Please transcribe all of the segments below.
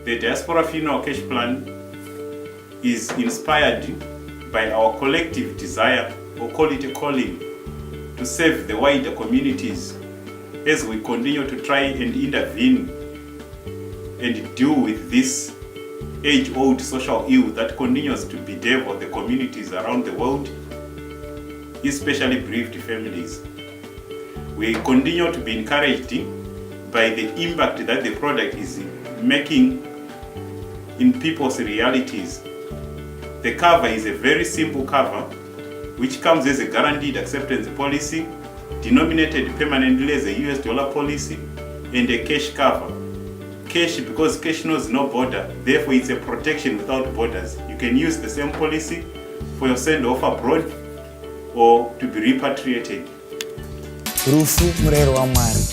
The Diaspora Funeral Cash Plan is inspired by our collective desire, or call it a calling, to serve the wider communities as we continue to try and intervene and deal with this age-old social ill that continues to bedevil the communities around the world, especially bereaved families. We continue to be encouraged by the impact that the product is making in people's realities. The cover is a very simple cover which comes as a guaranteed acceptance policy, denominated permanently as a US dollar policy, and a cash cover. Cash, because cash knows no border, therefore it's a protection without borders. You can use the same policy for your send off abroad or to be repatriated. Rufu murero wa Mwari,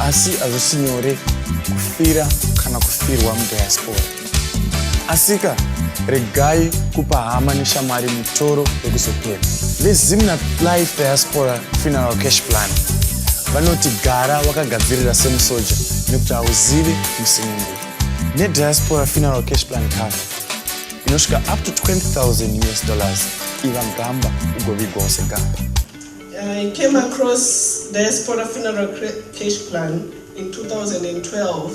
asi azosinyore kufira kana kufirwa mudiaspora. Asika regai kupa hama nishamari mutoro wekuzopera. VeZimna Life Diaspora Funeral Cash Plan vanoti gara wakagadzirira semusoja nekuti hauzivi musinyengeri. NeDiaspora Funeral Cash Plan cover inosvika up to $20,000 US dollars. Iva mgamba ugovigwawo segamba. I came across Diaspora Funeral Cash Plan in 2012.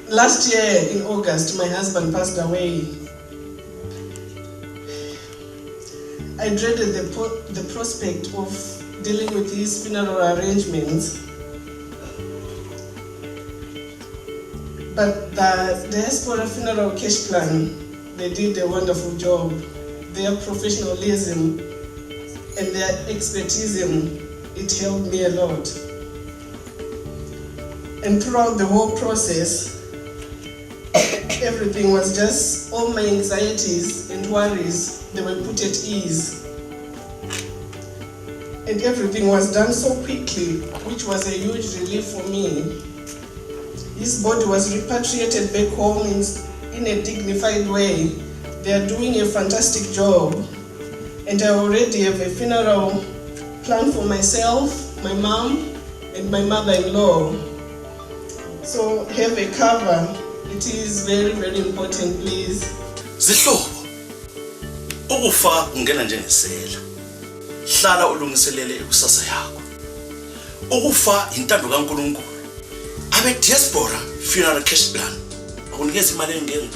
Last year in August, my husband passed away. I dreaded the prospect of dealing with these funeral arrangements. But the Diaspora Funeral Cash Plan, they did a wonderful job. Their professionalism and their expertise, it helped me a lot. And throughout the whole process, everything was just, all my anxieties and worries, they were put at ease. And everything was done so quickly, which was a huge relief for me. His body was repatriated back home in a dignified way. They are doing a fantastic job. And I already have a funeral plan for myself, my mom, and my mother-in-law. So have a cover. It is very, very important, please. Zihlobo, ukufa ungena njengesela. Hlala ulungiselele ikusasa yakho. Ukufa intando kaNkulunkulu. Abe Diaspora Funeral Cash Plan akunikeza imali engena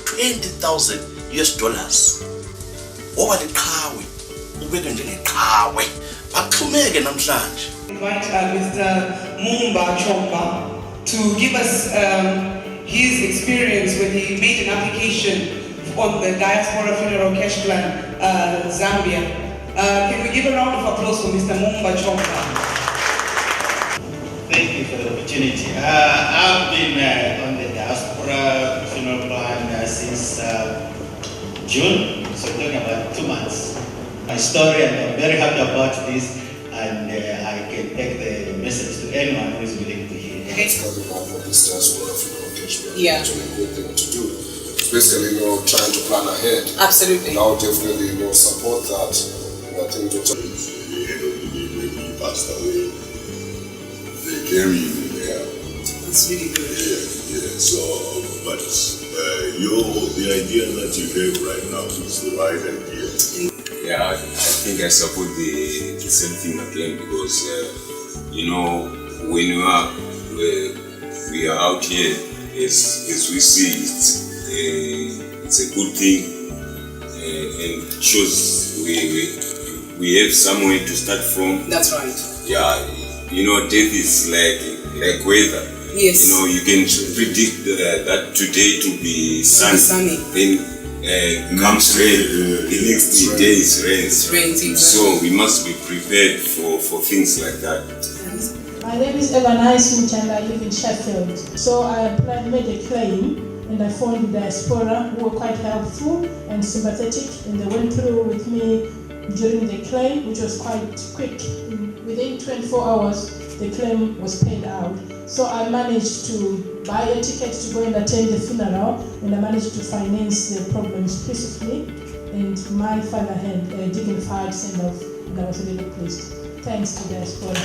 $20,000 US dollars. Oba liqhawe, ubeke njengeqhawe. Baxhumeke namhlanje. Invite Mr. Mumba Chomba to give us his experience when he made an application on the Diaspora Funeral Cash Plan, Zambia. Can we give a round of applause for Mr. Mumba Chomba? Thank you for the opportunity. I've been on the Diaspora Funeral Plan since June, so we're talking about 2 months. My story, and I'm very happy about this, and I can take the message to anyone who is willing to hear. It's coming out for this Diaspora Funeral Cash Plan. Yeah. It's a good thing to do, especially trying to plan ahead. Absolutely. And I'll definitely support that. And I think the head of the day when he passed away, they carry him there. That's really good. Yeah. So, but the idea that you have right now is the right idea. Yeah, I think I support the same thing again because when we are out here, as we see, it's a good thing and shows we have somewhere to start from. That's right. Yeah, death is like weather. Yes. You can predict that today to be sunny. Then comes rain, the next day is rain. Exactly. So we must be prepared for things like that. My name is Evanice and I live in Sheffield. So I made a claim and I phoned the Diaspora, who were quite helpful and sympathetic, and they went through with me during the claim, which was quite quick. Within 24 hours, the claim was paid out. So I managed to buy a ticket to go and attend the funeral, and I managed to finance the problems peacefully, and my father had a dignified send-off, and I was really pleased. Thanks to Diaspora.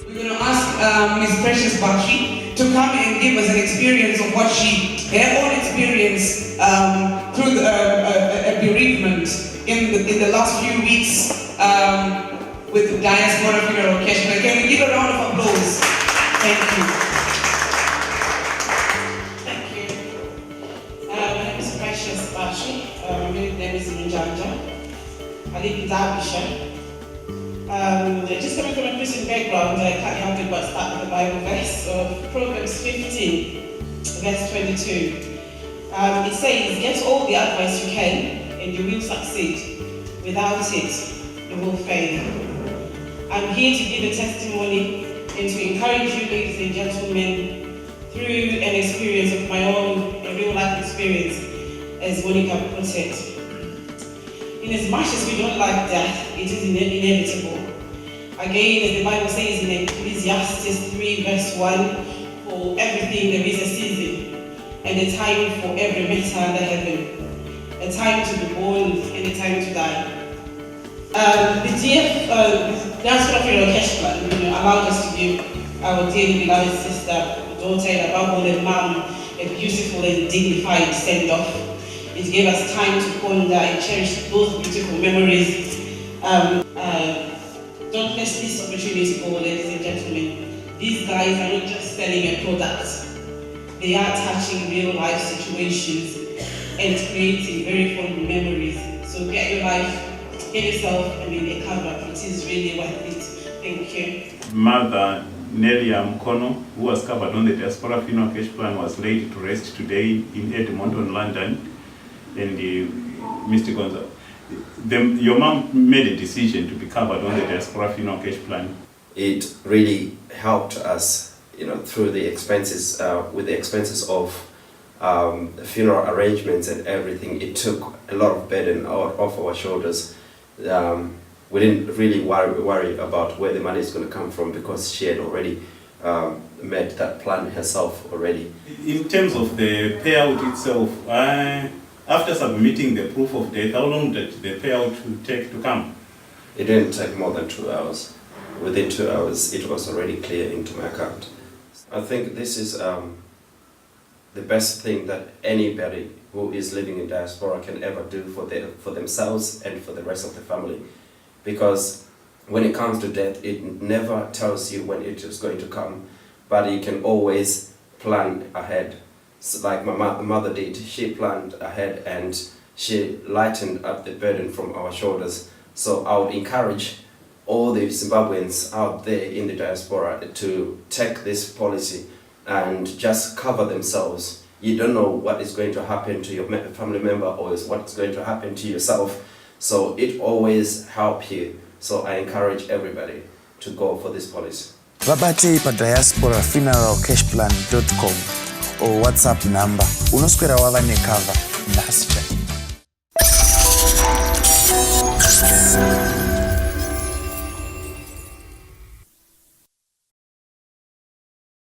We're going to ask Ms. Precious Bakshi to come and give us an experience of what she her own experience through a bereavement in the last few weeks with the Diaspora Funeral Cash Plan. Can we give a round of applause? Thank you. Thank you. My name is Precious Bashi. My name is Njanja. I live in Derbyshire. Just coming from a Christian background, I can't help it but start with the Bible verse of Proverbs 15, verse 22. It says, "Get all the advice you can, and you will succeed. Without it, you will fail." I'm here to give a testimony and to encourage you, ladies and gentlemen, through an experience of my own, a real life experience, as Monica put it. In as much as we don't like death, it is inevitable. Again, as the Bible says in Ecclesiastes 3 verse 1, "For everything there is a season, and a time for every matter under heaven, a time to be born and a time to die." The Diaspora Funeral Cash Plan allowed us to give our dearly beloved sister, daughter, and above all the mom, a beautiful and dignified send-off. It gave us time to ponder and cherish those beautiful memories. Don't let this opportunity go, ladies and gentlemen. These guys are not just selling a product. They are touching real life situations and creating very fond memories. So get your life, get yourself, a cover. It is really worth it. Thank you. Mother Nelia Mkono, who was covered on the Diaspora Funeral Cash Plan, was laid to rest today in Edmonton, London. And Mr. Gonza, your mom made a decision to be covered on the Diaspora Funeral Cash Plan. It really helped us, through the expenses, with the expenses of funeral arrangements and everything. It took a lot of burden out of our shoulders. We didn't really worry about where the money is going to come from, because she had already made that plan herself already. In terms of the payout itself, after submitting the proof of death, how long did the payout take to come? It didn't take more than 2 hours. Within 2 hours, it was already clear into my account. I think this is the best thing that anybody who is living in diaspora can ever do for themselves and for the rest of the family. Because when it comes to death, it never tells you when it is going to come, but you can always plan ahead. So like my mother did, she planned ahead and she lightened up the burden from our shoulders. So I would encourage all the Zimbabweans out there in the diaspora to take this policy and just cover themselves. You don't know what is going to happen to your family member or what's going to happen to yourself. So it always helps you. So I encourage everybody to go for this policy. Vabatei pa diasporafuneralcashplan.com or WhatsApp number unoswera wava nekava nhasi chai.